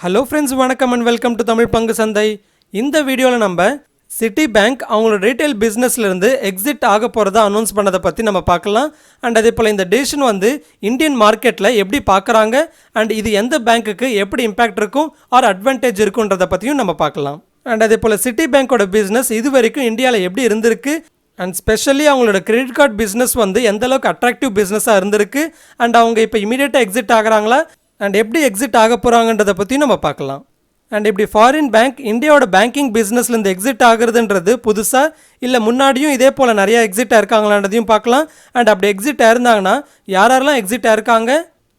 Hello friends, வணக்கம் and welcome to Tamil பங்கு சந்தை. இந்த வீடியோவில் நம்ம சிட்டி பேங்க் அவங்களோட ரீட்டைல் பிஸ்னஸ்லேருந்து எக்ஸிட் ஆக போகிறதா அனௌன்ஸ் பண்ணதை பற்றி நம்ம பார்க்கலாம். அண்ட் அதே போல் இந்த டெசிஷன் இந்தியன் மார்க்கெட்டில் எப்படி பார்க்குறாங்க அண்ட் இது எந்த பேங்க்குக்கு எப்படி இம்பேக்ட் இருக்கும் ஆர் அட்வான்டேஜ் இருக்குன்றதை பற்றியும் நம்ம பார்க்கலாம். அண்ட் அதே போல் சிட்டி பேங்க்கோட பிஸ்னஸ் இது வரைக்கும் இந்தியாவில் எப்படி இருந்திருக்கு அண்ட் ஸ்பெஷலி அவங்களோட கிரெடிட் கார்டு பிஸ்னஸ் எந்த அளவுக்கு அட்ராக்டிவ் பிஸ்னஸாக இருந்திருக்கு அண்ட் அவங்க இப்போ இமீடியட்டாக எக்ஸிட் ஆகிறாங்களா அண்ட் எப்படி எக்ஸிட் ஆக போகிறாங்கன்றதை பற்றியும் நம்ம பார்க்கலாம். அண்ட் இப்படி ஃபாரின் பேங்க் இந்தியாவோட பேங்கிங் பிஸ்னஸ்லேருந்து எக்ஸிட் ஆகுறதுன்றது புதுசாக இல்லை முன்னாடியும் இதே போல் நிறையா எக்ஸிட் ஆயிருக்காங்களான்றதையும் பார்க்கலாம். அண்ட் அப்படி எக்ஸிட் ஆயிருந்தாங்கன்னா யாரெல்லாம் எக்ஸிட் ஆயிருக்காங்க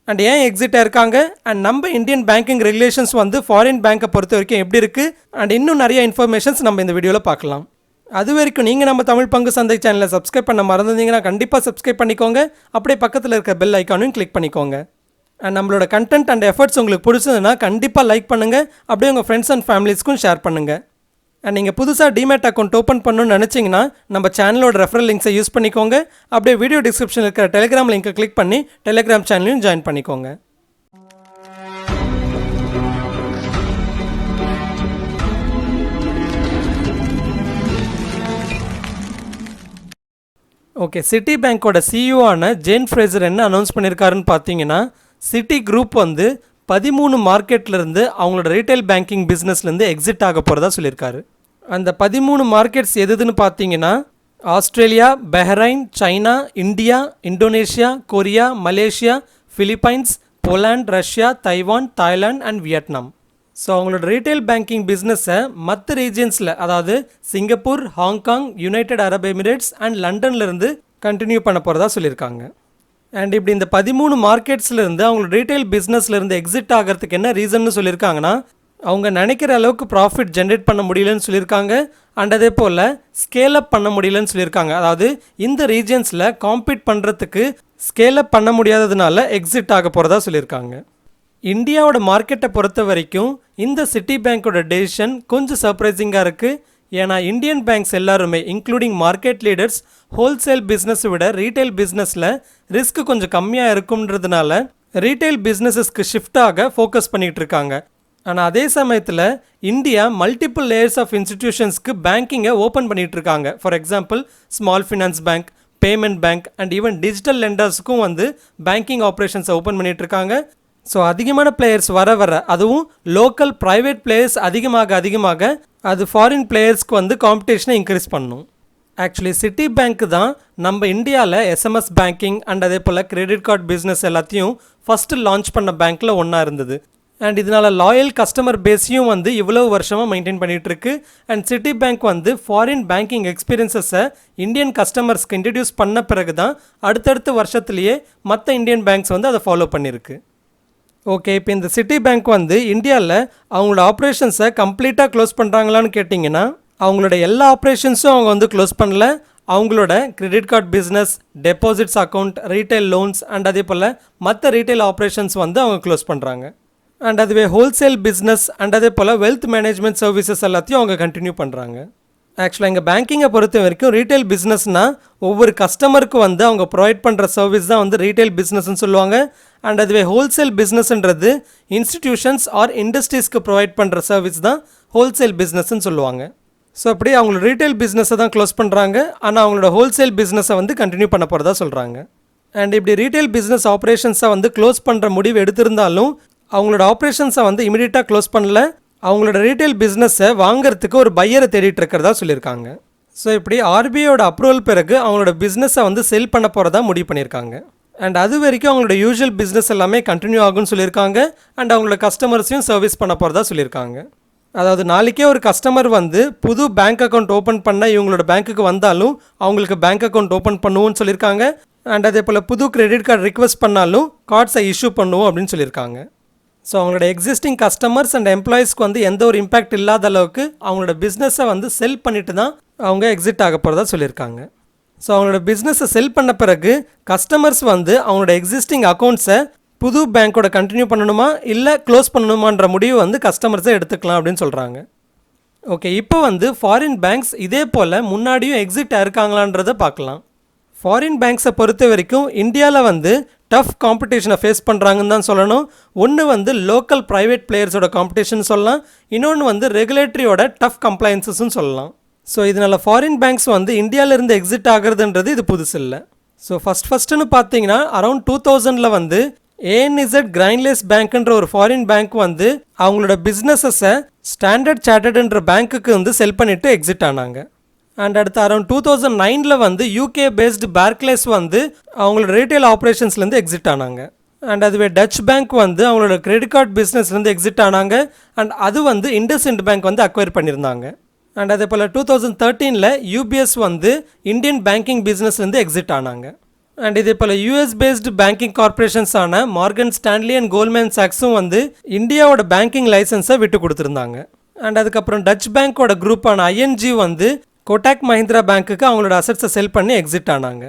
அண்ட் ஏன் எக்ஸிட் ஆயிருக்காங்க அண்ட் நம்ம இந்தியன் பேங்கிங் ரெகுலேஷன்ஸ் ஃபாரின் பேங்க்கை பொறுத்த வரைக்கும் எப்படி இருக்குது அண்ட் இன்னும் நிறைய இன்ஃபர்மேஷன்ஸ் நம்ம இந்த வீடியோவில் பார்க்கலாம். அது வரைக்கும் நீங்கள் நம்ம தமிழ் பங்கு சந்தை சேனலை சப்ஸ்கிரைப் பண்ண மறந்துருந்தீங்கன்னா கண்டிப்பாக சப்ஸ்கிரைப் பண்ணிக்கோங்க. அப்படியே பக்கத்தில் இருக்க பெல் ஐக்கானையும் கிளிக் பண்ணிக்கோங்க. அண்ட் நம்மளோட கண்டென்ட் அண்ட் எஃபர்ட்ஸ் உங்களுக்கு பிடிச்சதுன்னா கண்டிப்பாக லைக் பண்ணுங்கள். அப்படியே உங்கள் ஃப்ரெண்ட்ஸ் அண்ட் ஃபேமிலிஸ்க்கும் ஷேர் பண்ணுங்கள். அண்ட் நீங்கள் புதுசாக டிமேட் அக்கௌண்ட் ஓப்பன் பண்ணணும்னு நினச்சிங்கன்னா நம்ம சேனலோட ரெஃபரல் லிங்க்ஸை யூஸ் பண்ணிக்கோங்க. அப்படியே வீடியோ டிஸ்கிரிப்ஷனில் இருக்கிற டெலிகிராம் லிங்க்கை கிளிக் பண்ணி டெலிகிராம் சேனலையும் ஜாயின் பண்ணிக்கோங்க. ஓகே, சிட்டி பேங்க்கோட சிஇஓ ஜேன் ஃப்ரேசர் என்ன அனௌன்ஸ் பண்ணியிருக்காருன்னு பார்த்தீங்கன்னா, சிட்டி குரூப் 13 மார்க்கெட்லேருந்து அவங்களோட ரீட்டைல் பேங்கிங் பிஸ்னஸ்லேருந்து எக்ஸிட் ஆக போகிறதா சொல்லியிருக்காரு. அந்த 13 மார்க்கெட்ஸ் எதுன்னு பார்த்தீங்கன்னா Australia, Bahrain, China, India, Indonesia, Korea, Malaysia, Philippines, Poland, Russia, Taiwan, Thailand and Vietnam. So அவங்களோட ரீட்டைல் பேங்கிங் பிஸ்னஸை மற்ற ரீஜியன்ஸில் அதாவது Singapore, Hong Kong, United Arab Emirates and லண்டன்லேருந்து கண்டினியூ பண்ண போகிறதா சொல்லியிருக்காங்க. அண்ட் இப்படி இந்த 13 மார்க்கெட்ஸ்லேருந்து அவங்களோட ரீட்டைல் பிஸ்னஸ்லேருந்து எக்ஸிட் ஆகிறதுக்கு என்ன ரீசன்னு சொல்லியிருக்காங்கன்னா, அவங்க நினைக்கிற அளவுக்கு ப்ராஃபிட் ஜென்ரேட் பண்ண முடியலன்னு சொல்லியிருக்காங்க. அண்ட் அதே போல் ஸ்கேல் அப் பண்ண முடியலன்னு சொல்லியிருக்காங்க. அதாவது இந்த ரீஜியன்ஸில் காம்பீட் பண்ணுறதுக்கு ஸ்கேல் அப் பண்ண முடியாததுனால எக்ஸிட் ஆக போகிறதா சொல்லியிருக்காங்க. இந்தியாவோட மார்க்கெட்டை பொறுத்த வரைக்கும் இந்த சிட்டி பேங்க்கோட டெசிஷன் கொஞ்சம் சர்ப்ரைசிங்காக இருக்குது. ஏன்னா இந்தியன் பேங்க்ஸ் எல்லாருமே இன்க்ளூடிங் மார்க்கெட் லீடர்ஸ் ஹோல்சேல் பிஸ்னஸை விட ரீட்டைல் பிஸ்னஸில் ரிஸ்க் கொஞ்சம் கம்மியாக இருக்கும்ன்றதுனால ரீட்டைல் பிஸ்னஸஸ்க்கு ஷிஃப்டாக ஃபோக்கஸ் பண்ணிகிட்டு இருக்காங்க. ஆனால் அதே சமயத்தில் இந்தியா மல்டிபிள் லேயர்ஸ் ஆஃப் இன்ஸ்டிடியூஷன்ஸ்க்கு பேங்கிங்கை ஓப்பன் பண்ணிகிட்டு இருக்காங்க. For example small finance bank, payment bank and even digital லெண்டர்ஸுக்கும் பேங்கிங் ஆப்ரேஷன்ஸை ஓப்பன் பண்ணிகிட்டு இருக்காங்க. ஸோ அதிகமான பிளேயர்ஸ் வர அதுவும் லோக்கல் ப்ரைவேட் பிளேயர்ஸ் அதிகமாக அது ஃபாரின் பிளேயர்ஸ்க்கு காம்படிஷனை இன்க்ரீஸ் பண்ணும். ஆக்சுவலி சிட்டி பேங்க் தான் நம்ம இந்தியாவில் எஸ்எம்எஸ் பேங்கிங் அண்ட் அதே போல் கிரெடிட் கார்டு பிஸ்னஸ் எல்லாத்தையும் ஃபஸ்ட்டு லான்ச் பண்ண பேங்க்கில் ஒன்றா இருந்தது. அண்ட் இதனால் லாயல் கஸ்டமர் பேஸையும் இவ்வளோ வருஷமாக மெயின்டைன் பண்ணிகிட்ருக்கு. And Citi bank foreign banking எக்ஸ்பீரியன்ஸஸை இந்தியன் கஸ்டமர்ஸ்க்கு இன்ட்ரடியூஸ் பண்ண பிறகு தான் அடுத்தடுத்த வருஷத்துலேயே மற்ற இந்தியன் பேங்க்ஸ் அதை ஃபாலோ பண்ணியிருக்கு. ஓகே, இப்போ இந்த சிட்டி பேங்க் இந்தியாவில் அவங்களோட ஆப்ரேஷன்ஸை கம்ப்ளீட்டாக க்ளோஸ் பண்ணுறாங்களான்னு கேட்டிங்கன்னா, அவங்களோட எல்லா ஆப்ரேஷன்ஸும் அவங்க க்ளோஸ் பண்ணல. அவங்களோட credit card business, deposits account, retail loans and அதே போல் மற்ற ரீட்டைல் ஆப்ரேஷன்ஸ் அவங்க க்ளோஸ் பண்ணுறாங்க. அண்ட் அதுவே ஹோல்சேல் பிஸ்னஸ் அண்ட் அதே போல் வெல்த் மேனேஜ்மெண்ட் சர்வீசஸ் எல்லாத்தையும் அவங்க கண்டினியூ பண்ணுறாங்க. ஆக்சுவலாக எங்கள் பேங்கிங்கை பொறுத்த வரைக்கும் ரீட்டைல் பிஸ்னஸ்னால் ஒவ்வொரு கஸ்டமருக்கும் அவங்க ப்ரொவைட் பண்ணுற சர்வீஸ் தான் ரீட்டைல் பிஸ்னஸ்ன்னு சொல்லுவாங்க. அண்ட் அதுவே ஹோல்சேல் பிஸ்னஸ்ன்றது இன்ஸ்டிடியூஷன்ஸ் ஆர் இண்டஸ்ட்ரீஸ்க்கு ப்ரொவைட் பண்ணுற சர்வீஸ் தான் ஹோல்சேல் பிஸ்னஸ்ன்னு சொல்லுவாங்க. ஸோ அப்படி அவங்களோட ரீட்டைல் பிஸ்னஸை தான் க்ளோஸ் பண்ணுறாங்க. ஆனால் அவங்களோட ஹோல்சேல் பிஸ்னஸை கண்டினியூ பண்ண போகிறதா சொல்கிறாங்க. அண்ட் இப்படி ரீட்டைல் பிஸ்னஸ் ஆப்ரேஷன்ஸை க்ளோஸ் பண்ணுற முடிவு எடுத்திருந்தாலும் அவங்களோட ஆப்ரேஷன்ஸை இமீடியட்டாக க்ளோஸ் பண்ணல. அவங்களோட ரீட்டைல் பிஸ்னஸை வாங்கிறதுக்கு ஒரு பையரை தேடிட்டு இருக்கிறதா சொல்லியிருக்காங்க. ஸோ இப்படி ஆர்பிஐயோட அப்ரூவல் பிறகு அவங்களோட பிஸ்னஸை செல் பண்ண போகிறதா முடிவு பண்ணியிருக்காங்க. அண்ட் அது வரைக்கும் அவங்களோட யூஷுவல் பிஸ்னஸ் எல்லாமே கண்டினியூ ஆகும்னு சொல்லியிருக்காங்க. அண்ட் அவங்களோட கஸ்டமர்ஸையும் சர்வீஸ் பண்ண போகிறதா சொல்லியிருக்காங்க. அதாவது நாளைக்கே ஒரு கஸ்டமர் புது பேங்க் அக்கௌண்ட் ஓப்பன் பண்ண இவங்களோட பேங்க்குக்கு வந்தாலும் அவங்களுக்கு பேங்க் அக்கௌண்ட் ஓப்பன் பண்ணுவோம்னு சொல்லியிருக்காங்க. அண்ட் அதே போல் புது கிரெடிட் கார்டு ரிக்வெஸ்ட் பண்ணாலும் கார்ட்ஸை இஷ்யூ பண்ணுவோம் அப்படின்னு சொல்லியிருக்காங்க. ஸோ அவங்களோட எக்ஸிஸ்டிங் கஸ்டமர்ஸ் அண்ட் எம்ப்ளாயீஸ்க்கு எந்த ஒரு இம்பேக்ட் இல்லாத அளவுக்கு அவங்களோட பிஸ்னஸை செல் பண்ணிட்டு தான் அவங்க எக்ஸிட் ஆக போகிறதா சொல்லியிருக்காங்க. ஸோ அவங்களோட பிஸ்னஸை செல் பண்ண பிறகு கஸ்டமர்ஸ் அவங்களோட எக்ஸிஸ்டிங் அக்கௌண்ட்ஸை புது பேங்க்கோட கண்டினியூ பண்ணணுமா இல்லை க்ளோஸ் பண்ணணுமான்ற முடிவு கஸ்டமர்ஸை எடுத்துக்கலாம் அப்படின்னு சொல்கிறாங்க. ஓகே, இப்போ ஃபாரின் பேங்க்ஸ் இதே போல் முன்னாடியும் எக்ஸிட் ஆயிருக்காங்களான்றதை பார்க்கலாம். ஃபாரின் பேங்க்ஸை பொறுத்த வரைக்கும் இந்தியாவில் டஃப் காம்படிஷனை ஃபேஸ் பண்ணுறாங்கன்னு தான் சொல்லணும். ஒன்று வந்து லோக்கல் ப்ரைவேட் பிளேயர்ஸோட காம்படிஷன் சொல்லலாம், இன்னொன்று வந்து ரெகுலேட்டரியோட டஃப் கம்ப்ளைன்சஸ்ன்னு சொல்லலாம். ஸோ இதனால் ஃபாரின் பேங்க்ஸ் வந்து இந்தியாவிலேருந்து எக்ஸிட் ஆகுறதுன்றது இது புதுசு இல்லை. ஸோ ஃபஸ்ட்டுன்னு பார்த்தீங்கன்னா அரௌண்ட் 2000 வந்து ANZ கிரைன்லேஸ் பேங்க்ன்ற ஒரு ஃபாரின் பேங்க் வந்து அவங்களோட பிஸ்னஸஸை ஸ்டாண்டர்ட் சார்ட்டர்டுன்ற பேங்க்குக்கு வந்து செல் பண்ணிவிட்டு எக்ஸிட் ஆனாங்க. அண்ட் அடுத்து அரௌண்ட் 2009 வந்து UK பேஸ்டு பார்க்லேஸ் வந்து அவங்களோட ரீட்டைல் ஆப்ரேஷன்ஸ்லேருந்து எக்ஸிட் ஆனாங்க. அண்ட் அதுவே டச் பேங்க் வந்து அவங்களோட கிரெடிட் கார்டு பிஸ்னஸ்லேருந்து எக்ஸிட் ஆனாங்க. அண்ட் அது வந்து இண்டஸ்இண்ட் பேங்க் வந்து அக்வயர் பண்ணியிருந்தாங்க. அண்ட் அதே போல் 2013 UBS வந்து இந்தியன் பேங்கிங் பிஸ்னஸ்லேருந்து எக்ஸிட் ஆனாங்க. அண்ட் இதே போல் US பேஸ்டு பேங்கிங் கார்பரேஷன்ஸான மார்கன் ஸ்டான்லி அண்ட் கோல்ட்மேன் சாக்ஸும் வந்து இந்தியாவோட பேங்கிங் லைசன்ஸை விட்டு கொடுத்துருந்தாங்க. அண்ட் அதுக்கப்புறம் டச் பேங்க்கோட குரூப்பான ING வந்து கோட்டாக் மஹிந்திரா பேங்க்குக்கு அவங்களோட அசட்ஸை செல் பண்ணி எக்ஸிட் ஆனாங்க.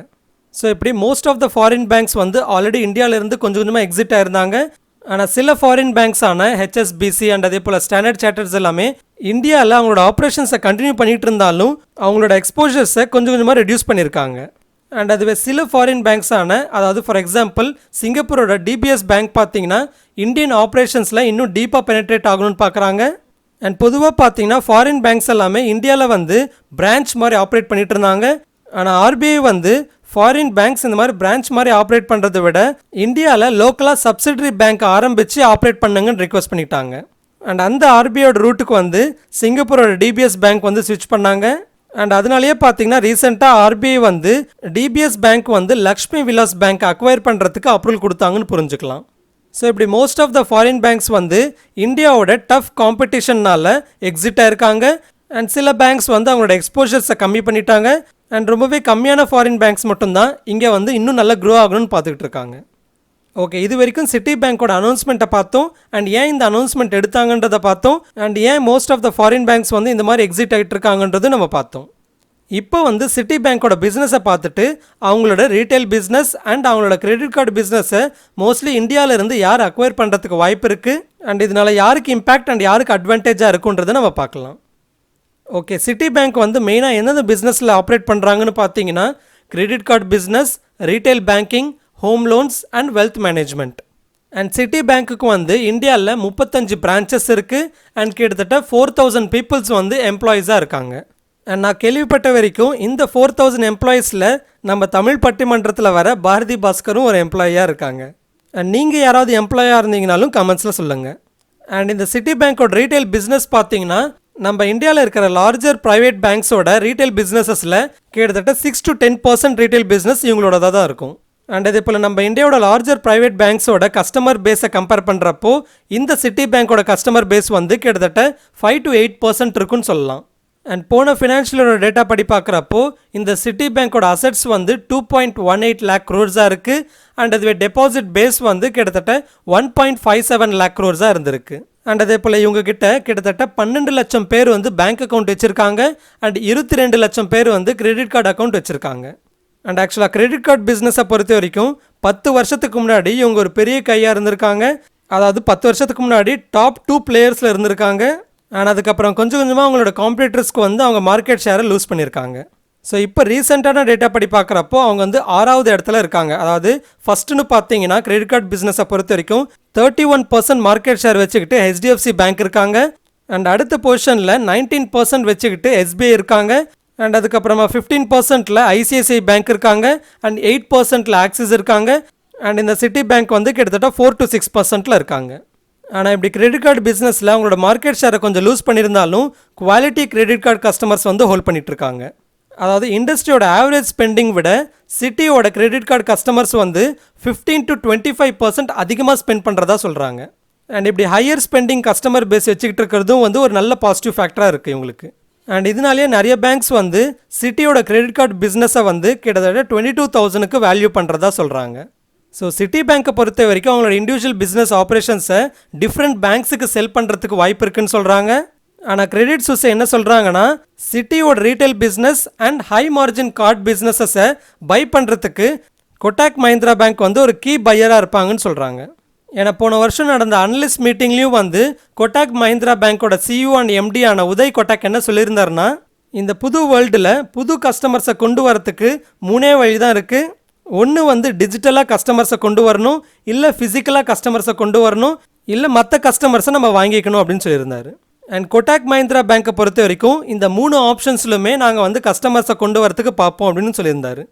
ஸோ இப்படி most of the foreign banks வந்து ஆல்ரெடி இந்தியாவிலேருந்து கொஞ்சம் கொஞ்சமாக எக்ஸிட் ஆயிருந்தாங்க. ஆனால் சில ஃபாரின் பேங்க்ஸான HSBC அண்ட் அதே போல் ஸ்டாண்டர்ட் சார்ட்டர்ஸ் எல்லாமே இந்தியாவில் அவங்களோட ஆப்ரேஷன்ஸை கண்டினியூ பண்ணிகிட்டு இருந்தாலும் அவங்களோட எக்ஸ்போஜர்ஸை கொஞ்சம் கொஞ்சமாக ரெடியூஸ் பண்ணியிருக்காங்க. அண்ட் அதுவே சில ஃபாரின் பேங்க்ஸான அதாவது ஃபார் எக்ஸாம்பிள் சிங்கப்பூரோட DBS பேங்க் பார்த்தீங்கன்னா இந்தியன் ஆப்ரேஷன்ஸில் இன்னும் டீப்பாக பெனட்ரேட் ஆகணும்னு பார்க்குறாங்க. அண்ட் பொதுவாக பார்த்தீங்கன்னா ஃபாரின் பேங்க்ஸ் எல்லாமே இந்தியாவில் வந்து பிரான்ச் மாதிரி ஆப்ரேட் பண்ணிட்டு இருந்தாங்க. ஆனால் RBI வந்து ஃபாரின் பேங்க்ஸ் இந்த மாதிரி பிரான்ச் மாதிரி ஆப்ரேட் பண்ணுறதை விட இந்தியாவில் லோக்கலாக சப்சிடரி பேங்க் ஆரம்பித்து ஆப்ரேட் பண்ணுங்கன்னு ரிக்வஸ்ட் பண்ணிட்டாங்க. அண்ட் அந்த RBIயோட ரூட்டுக்கு வந்து சிங்கப்பூரோட DBS பேங்க் வந்து ஸ்விட்ச் பண்ணாங்க. அண்ட் அதனாலேயே பார்த்தீங்கன்னா ரீசெண்டாக RBI வந்து DBS பேங்க் வந்து லக்ஷ்மி விலாஸ் பேங்க் அக்வயர் பண்ணுறதுக்கு அப்ரூவல் கொடுத்தாங்கன்னு புரிஞ்சுக்கலாம். ஸோ இப்படி most of the foreign banks வந்து இந்தியாவோட டஃப் காம்படிஷன்னால் எக்ஸிட் ஆயிருக்காங்க. அண்ட் சில பேங்க்ஸ் வந்து அவங்களோட எக்ஸ்போஜர்ஸை கம்மி பண்ணிட்டாங்க. அண்ட் ரொம்பவே கம்மியான ஃபாரின் பேங்க்ஸ் மட்டும்தான் இங்கே வந்து இன்னும் நல்லா க்ரோ ஆகணும்னு பார்த்துக்கிட்டு இருக்காங்க. ஓகே, இது வரைக்கும் சிட்டி பேங்க்கோட அனௌன்ஸ்மெண்ட்டை பார்த்தோம். அண்ட் ஏன் இந்த அனௌன்ஸ்மெண்ட் எடுத்தாங்கன்றதை பார்த்தோம். அண்ட் ஏன் most of the foreign banks வந்து இந்த மாதிரி எக்ஸிட் ஆகிட்டு இருக்காங்கன்றது நம்ம பார்த்தோம். இப்போ வந்து சிட்டி பேங்க்கோட பிஸ்னஸை பார்த்துட்டு அவங்களோட ரீட்டைல் பிஸ்னஸ் அண்ட் அவங்களோட கிரெடிட் கார்டு பிஸ்னஸை மோஸ்ட்லி இந்தியாவிலேருந்து யார் அக்வயர் பண்ணுறதுக்கு வாய்ப்பு இருக்குது அண்ட் இதனால் யாருக்கு இம்பேக்ட் அண்ட் யாருக்கு அட்வான்டேஜாக இருக்குன்றதை நம்ம பார்க்கலாம். ஓகே, சிட்டி பேங்க் வந்து மெயினாக எந்தெந்த பிஸ்னஸில் ஆப்ரேட் பண்ணுறாங்கன்னு பார்த்தீங்கன்னா credit card business, retail banking, home loans and wealth management. And city பேங்க்குக்கு வந்து இந்தியாவில் 35 பிரான்ச்சஸ் இருக்குது அண்ட் கிட்டத்தட்ட 4000 பீப்புள்ஸ் வந்து எம்ப்ளாயீஸாக இருக்காங்க. அண்ட் நான் கேள்விப்பட்ட வரைக்கும் இந்த 4000 எம்ப்ளாயீஸில் நம்ம தமிழ் பட்டிமன்றத்தில் வர பாரதி பாஸ்கரும் ஒரு எம்ப்ளாயியாக இருக்காங்க. அண்ட் நீங்கள் யாராவது எம்ப்ளாயாக இருந்தீங்கனாலும் கமெண்ட்ஸில் சொல்லுங்கள். அண்ட் இந்த சிட்டி பேங்க்கோட ரீட்டைல் பிஸ்னஸ் பார்த்தீங்கன்னா நம்ம இந்தியாவில் இருக்கிற லார்ஜர் ப்ரைவேட் பேங்க்ஸோட ரீட்டைல் பிஸ்னஸஸில் கிட்டத்தட்ட 6 to 10% ரீட்டைல் பிஸ்னஸ் இவங்களோட தான் இருக்கும். அண்ட் இதே போல் நம்ம இந்தியாவோட லார்ஜர் ப்ரைவேட் பேங்க்ஸோட கஸ்டமர் பேஸை கம்பேர் பண்ணுறப்போ இந்த சிட்டி பேங்க்கோட கஸ்டமர் பேஸ் வந்து கிட்டத்தட்ட 5 to 8% இருக்குன்னு சொல்லலாம். அண்ட் போன ஃபினான்ஷியலோட டேட்டா படி பார்க்குறப்போ இந்த சிட்டி பேங்க்கோட அசட்ஸ் வந்து 2.18 lakh crores இருக்குது. அண்ட் அதுவே டெபாசிட் பேஸ் வந்து கிட்டத்தட்ட 1.57 lakh crores இருந்திருக்கு. அண்ட் அதே போல் இவங்க கிட்டத்தட்ட 12 லட்சம் பேர் வந்து பேங்க் அக்கௌண்ட் வச்சுருக்காங்க. அண்ட் 22 லட்சம் பேர் வந்து கிரெடிட் கார்டு அக்கௌண்ட் வச்சுருக்காங்க. அண்ட் ஆக்சுவலாக கிரெடிட் கார்டு பிஸ்னஸை பொறுத்த வரைக்கும் 10 வருஷத்துக்கு முன்னாடி இவங்க ஒரு பெரிய கையாக இருந்திருக்காங்க. அதாவது 10 வருஷத்துக்கு முன்னாடி டாப் 2 பிளேயர்ஸில் இருந்திருக்காங்க. அண்ட் அதுக்கப்புறம் கொஞ்சம் கொஞ்சமாக அவங்களோட காம்படிட்டர்ஸ்க்கு வந்து அவங்க மார்க்கெட் ஷேரை லூஸ் பண்ணியிருக்காங்க. ஸோ இப்போ ரீசெண்டான டேட்டா படி பார்க்குறப்போ அவங்க வந்து 6வது இடத்துல இருக்காங்க. அதாவது ஃபஸ்ட்டுன்னு பார்த்தீங்கன்னா கிரெடிட் கார்டு பிஸ்னஸை பொறுத்த வரைக்கும் 31% மார்க்கெட் ஷேர் வச்சுக்கிட்டு HDFC பேங்க் இருக்காங்க. அண்ட் அடுத்த பொசிஷனில் 19% வச்சுக்கிட்டு SBI இருக்காங்க. அண்ட் அதுக்கப்புறமா 15%ல் ICICI பேங்க் இருக்காங்க. அண்ட் 8%ல் ஆக்சிஸ் இருக்காங்க. அண்ட் இந்த சிட்டி பேங்க் வந்து கிட்டத்தட்ட 4 to 6%ல் இருக்காங்க. ஆனால் இப்படி கிரெடிட் கார்டு பிஸ்னஸில் அவங்களோட மார்க்கெட் ஷேரை கொஞ்சம் லூஸ் பண்ணியிருந்தாலும் குவாலிட்டி கிரெடிட் கார்டு கஸ்டமர்ஸ் வந்து ஹோல்ட் பண்ணிகிட்ருக்காங்க. அதாவது இண்டஸ்ட்ரியோட ஆவரேஜ் ஸ்பெண்டிங் விட சிட்டியோட கிரெடிட் கார்டு கஸ்டமர்ஸ் வந்து 15 to 25% அதிகமாக ஸ்பெண்ட் பண்ணுறதா சொல்கிறாங்க. அண்ட் இப்படி ஹையர் ஸ்பெண்டிங் கஸ்டமர் பேஸ் வச்சுக்கிட்டு இருக்கிறதும் வந்து ஒரு நல்ல பாசிட்டிவ் ஃபேக்டராக இருக்குது இவங்களுக்கு. அண்ட் இதனாலேயே நிறைய பேங்க்ஸ் வந்து சிட்டியோட கிரெடிட் கார்டு பிஸ்னஸை வந்து கிட்டத்தட்ட 22,000க்கு வேல்யூ பண்ணுறதா சொல்கிறாங்க. ஸோ சிட்டி பேங்க்கை பொறுத்த வரைக்கும் அவங்களோட இண்டிவிஜுவல் பிஸ்னஸ் ஆப்ரேஷன்ஸை டிஃப்ரெண்ட் பேங்க்ஸுக்கு செல் பண்ணுறதுக்கு வாய்ப்பு இருக்குன்னு சொல்கிறாங்க. ஆனால் கிரெடிட் சுஸ் என்ன சொல்கிறாங்கன்னா சிட்டியோட retail business and high margin card பிஸ்னஸஸை பை பண்ணுறதுக்கு கோட்டாக் மஹிந்திரா பேங்க் வந்து ஒரு கீ பையராக இருப்பாங்கன்னு சொல்கிறாங்க. ஏன்னா போன வருஷம் நடந்த அனலிஸ்ட் மீட்டிங்லேயும் வந்து கோட்டாக் மஹிந்திரா பேங்க்கோட CEO அண்ட் MD ஆன உதய் கோட்டாக் என்ன சொல்லியிருந்தாருன்னா இந்த புது வேர்ல்டில் புது கஸ்டமர்ஸை கொண்டு வரத்துக்கு 3 வழி தான் இருக்குது. ஒன்று வந்து டிஜிட்டலாக கஸ்டமர்ஸை கொண்டு வரணும், இல்லை ஃபிசிக்கலாக கஸ்டமர்ஸை கொண்டு வரணும், இல்லை மற்ற கஸ்டமர்ஸை நம்ம வாங்கிக்கணும் அப்படின்னு சொல்லியிருந்தார். அண்ட் கொட்டாக் மஹிந்திரா பேங்க்கை பொறுத்த வரைக்கும் இந்த 3 ஆப்ஷன்ஸ்லுமே நாங்கள் வந்து கஸ்டமர்ஸை கொண்டு வரத்துக்கு பார்ப்போம் அப்படின்னு சொல்லியிருந்தார்.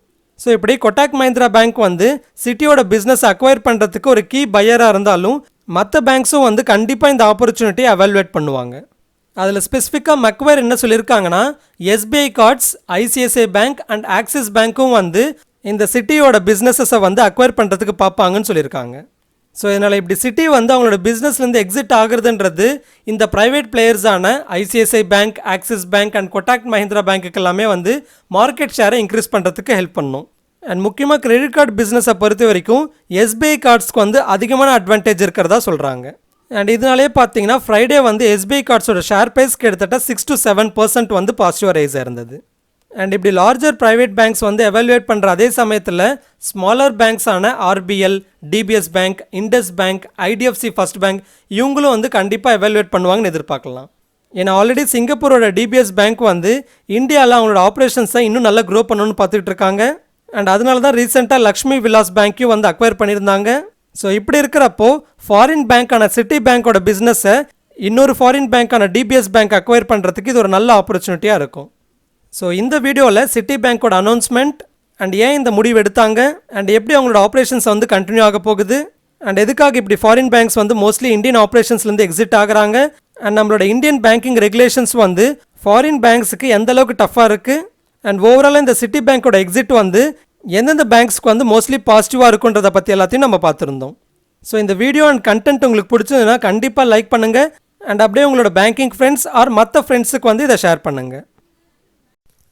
ஸோ இப்படி கொட்டாக் மஹிந்திரா பேங்க் வந்து சிட்டியோட பிஸ்னஸ் அக்வயர் பண்ணுறதுக்கு ஒரு கீ பையராக இருந்தாலும் மற்ற பேங்க்ஸும் வந்து கண்டிப்பாக இந்த ஆப்பர்ச்சுனிட்டியை அவாலுவேட் பண்ணுவாங்க. அதில் ஸ்பெசிஃபிக்காக மக்வேர் என்ன சொல்லியிருக்காங்கன்னா, SBI cards, ICICI bank and Axis பேங்க்கும் வந்து இந்த சிட்டியோட பிஸ்னஸஸை வந்து அக்வயர் பண்ணுறதுக்கு பார்ப்பாங்கன்னு சொல்லியிருக்காங்க. ஸோ இதனால் இப்படி சிட்டி வந்து அவங்களோட பிஸ்னஸ்லேருந்து எக்ஸிட் ஆகுறதுன்றது இந்த ப்ரைவேட் பிளேயர்ஸான ICICI bank, Axis bank and Kotak Mahindra பேங்க்குக்கு எல்லாமே வந்து மார்க்கெட் ஷேரை இன்க்ரீஸ் பண்ணுறதுக்கு ஹெல்ப் பண்ணும். அண்ட் முக்கியமாக கிரெடிட் கார்டு பிஸ்னஸை பொறுத்த வரைக்கும் எஸ்பிஐ கார்ட்ஸ்க்கு வந்து அதிகமான அட்வான்டேஜ் இருக்கிறதா சொல்கிறாங்க. அண்ட் இதனாலே பார்த்தீங்கன்னா ஃப்ரைடே வந்து எஸ்பிஐ கார்ட்ஸோட ஷேர் ப்ரைஸ் கிட்டத்தட்ட 6 to 7% வந்து பாசிட்டிவாக ரைஸ் இருந்தது. அண்ட் இப்படி லார்ஜர் ப்ரைவேட் பேங்க்ஸ் வந்து எவாலுவேட் பண்ணுற அதே சமயத்தில் ஸ்மாலர் பேங்க்ஸான RBL, DBS bank, Indus bank, IDFC first bank இவங்களும் வந்து கண்டிப்பாக எவாலுவேட் பண்ணுவாங்கன்னு எதிர்பார்க்கலாம். ஏன்னா ஆல்ரெடி சிங்கப்பூரோட டிபிஎஸ் பேங்க் வந்து இந்தியாவில் அவங்களோட ஆப்ரேஷன்ஸை இன்னும் நல்லா க்ரோ பண்ணணும்னு பார்த்துட்டு இருக்காங்க. அண்ட் அதனால தான் ரீசெண்டாக லக்ஷ்மி விலாஸ் பேங்க்கையும் வந்து அக்வயர் பண்ணியிருந்தாங்க. ஸோ இப்படி இருக்கிறப்போ ஃபாரின் பேங்க்கான சிட்டி பேங்க்கோட பிஸ்னஸை இன்னொரு ஃபாரின் பேங்க்கான டிபிஎஸ் பேங்க் அக்வயர் பண்ணுறதுக்கு இது ஒரு நல்ல ஆப்பர்ச்சுனிட்டியாக இருக்கும். ஸோ இந்த வீடியோவில் சிட்டி பேங்க்கோட அனௌன்ஸ்மெண்ட் அண்ட் ஏன் இந்த முடிவு எடுத்தாங்க அண்ட் எப்படி அவங்களோட ஆப்ரேஷன்ஸ் வந்து கண்டினியூ ஆக போகுது அண்ட் எதுக்காக இப்படி ஃபாரின் பேங்க்ஸ் வந்து மோஸ்ட்லி இந்தியன் ஆப்ரேஷன்ஸ்லேருந்து எக்ஸிட் ஆகுறாங்க அண்ட் நம்மளோட இந்தியன் பேங்கிங் ரெகுலேஷன்ஸ் வந்து ஃபாரின் பேங்க்ஸுக்கு எந்த அளவுக்கு டஃப்பாக இருக்குது அண்ட் ஓவராலாக இந்த சிட்டி பேங்க்கோட எக்ஸிட் வந்து எந்தெந்த பேங்க்ஸ்க்கு வந்து மோஸ்ட்லி பாசிட்டிவாக இருக்குன்றதை பற்றி எல்லாத்தையும் நம்ம பார்த்துருந்தோம். ஸோ இந்த வீடியோ அண்ட் கண்டென்ட் உங்களுக்கு பிடிச்சதுன்னா கண்டிப்பாக லைக் பண்ணுங்கள் அண்ட் அப்படியே உங்களோட பேங்கிங் ஃப்ரெண்ட்ஸ் ஆர் மற்ற ஃப்ரெண்ட்ஸுக்கு வந்து இதை ஷேர் பண்ணுங்கள்.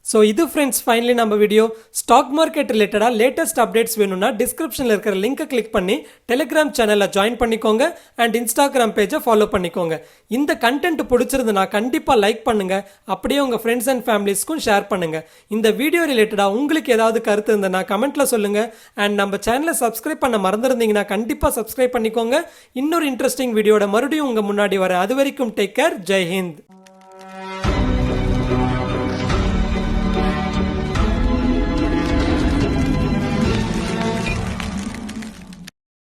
ஸோ இது ஃப்ரெண்ட்ஸ் ஃபைனலி நம்ம வீடியோ ஸ்டாக் மார்க்கெட் ரிலேட்டடாக லேட்டஸ்ட் அப்டேட்ஸ் வேணும்னா டிஸ்கிரிப்ஷனில் இருக்கிற லிங்கை கிளிக் பண்ணி டெலிகிராம் சேனலில் ஜாயின் பண்ணிக்கோங்க அண்ட் இன்ஸ்டாகிராம் பேஜை ஃபாலோ பண்ணிக்கோங்க. இந்த கண்டென்ட் பிடிச்சிருந்துன்னா கண்டிப்பாக லைக் பண்ணுங்கள், அப்படியே உங்கள் ஃப்ரெண்ட்ஸ் அண்ட் ஃபேமிலிஸ்க்கும் ஷேர் பண்ணுங்கள். இந்த வீடியோ ரிலேட்டடாக உங்களுக்கு ஏதாவது கருத்து இருந்ததுன்னா கமெண்ட்டில் சொல்லுங்கள் அண்ட் நம்ம சேனலை சப்ஸ்கிரைப் பண்ண மறந்துருந்தீங்கன்னா கண்டிப்பாக சப்ஸ்கிரைப் பண்ணிக்கோங்க. இன்னொரு இன்ட்ரெஸ்டிங் வீடியோட மறுபடியும் உங்கள் முன்னாடி வரேன். அது வரைக்கும் டேக் கேர். ஜெய் ஹிந்த்.